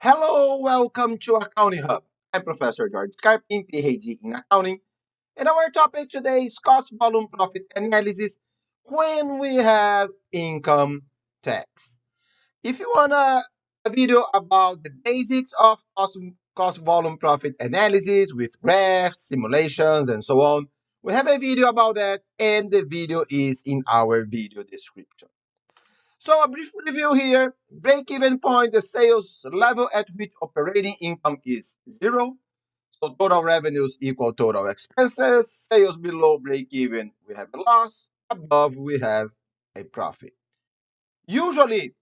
Hello, welcome to Accounting Hub. I'm Professor George Scarpin, PhD in accounting, and our topic today is cost volume profit analysis when we have income tax. If you want a video about the basics of cost volume profit analysis with graphs, simulations, and so on, we have a video about that, and the video is in our video description. So a brief review here. Break-even point, the sales level at which operating income is zero. So total revenues equal total expenses. Sales below break-even, we have a loss. Above, we have a profit. Usually,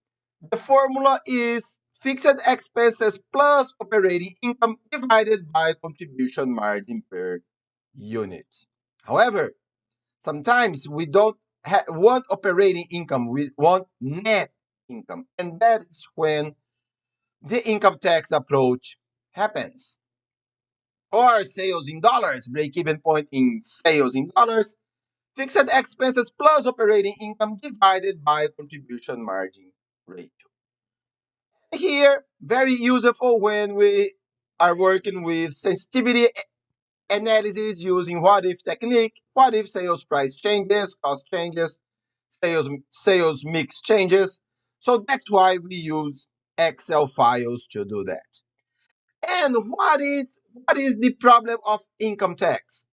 the formula is fixed expenses plus operating income divided by contribution margin per unit. However, sometimes we don't want operating income, we want net income. And that's when the income tax approach happens. Or sales in dollars, break even point in sales in dollars, fixed expenses plus operating income divided by contribution margin ratio. Here, very useful when we are working with sensitivity analysis using what if technique. What if sales price changes, cost changes, sales mix changes. So that's why we use Excel files to do that. And what is the problem of income tax?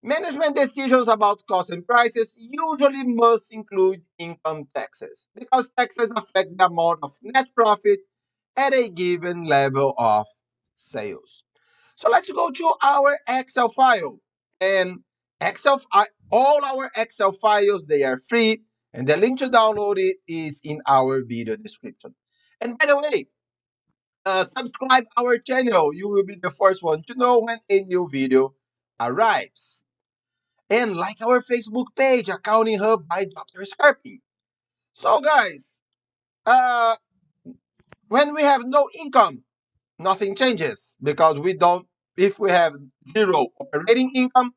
Management decisions about costs and prices usually must include income taxes because taxes affect the amount of net profit at a given level of sales. So let's go to our Excel file. And all our Excel files, they are free. And the link to download it is in our video description. And by the way, subscribe our channel. You will be the first one to know when a new video arrives. And like our Facebook page, Accounting Hub by Dr. Scarpy. So guys, uh, when we have no income, nothing changes because if we have zero operating income,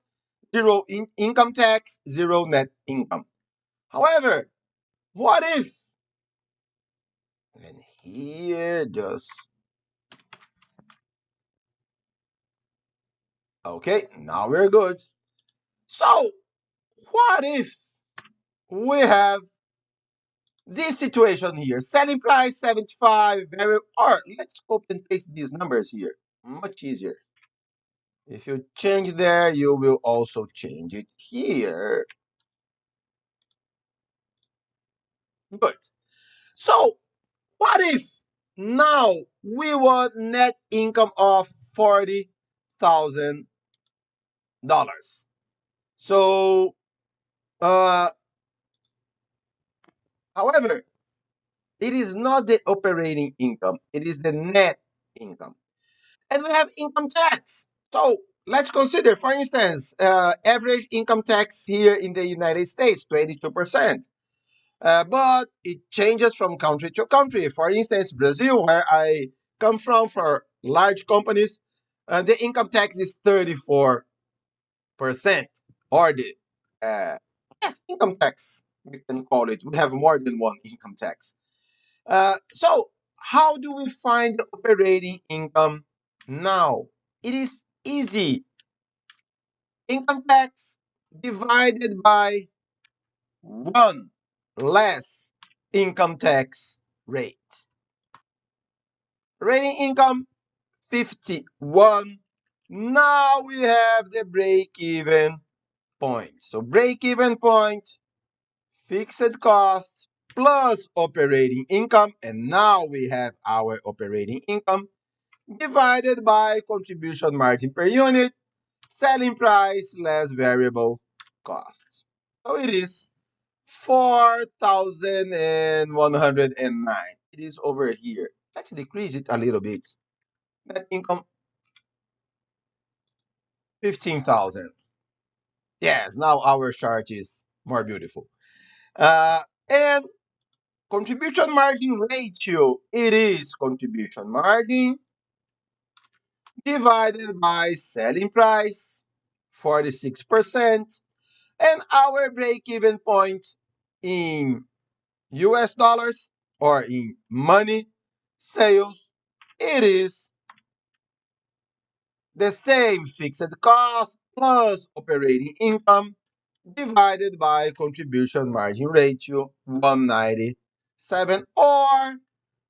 zero income tax, zero net income. However, what if, and here just, okay, now we're good. So, what if we have this situation here? Selling price 75, or let's copy and paste these numbers here. Much easier. If you change there, you will also change it here. Good. So, what if now we want net income of $40,000? So, uh, however, it is not the operating income, it is the net income. And we have income tax. So, let's consider, for instance, average income tax here in the United States, 22%. But it changes from country to country. For instance, Brazil, where I come from, for large companies, the income tax is 34%, or the yes, income tax, we can call it. We have more than one income tax. So, how do we find the operating income now? It is easy. Income tax divided by 1 less income tax rate. Rating income 51. Now we have the break-even point. So break-even point, fixed costs plus operating income. And now we have our operating income divided by contribution margin per unit, selling price less variable costs. So it is 4,109. It is over here. Let's decrease it a little bit. Net income 15,000. Yes, now our chart is more beautiful. And contribution margin ratio, it is contribution margin divided by selling price, 46%, and our break-even point in US dollars or in money, sales It is the same fixed cost plus operating income divided by contribution margin ratio 197, or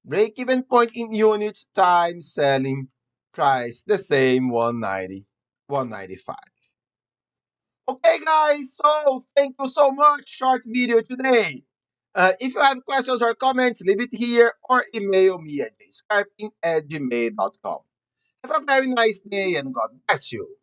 break-even point in units times selling price, the same 190, 195. Okay, guys, so thank you so much. Short video today. If you have questions or comments, leave it here or email me at jscarping@gmail.com. Have a very nice day and God bless you.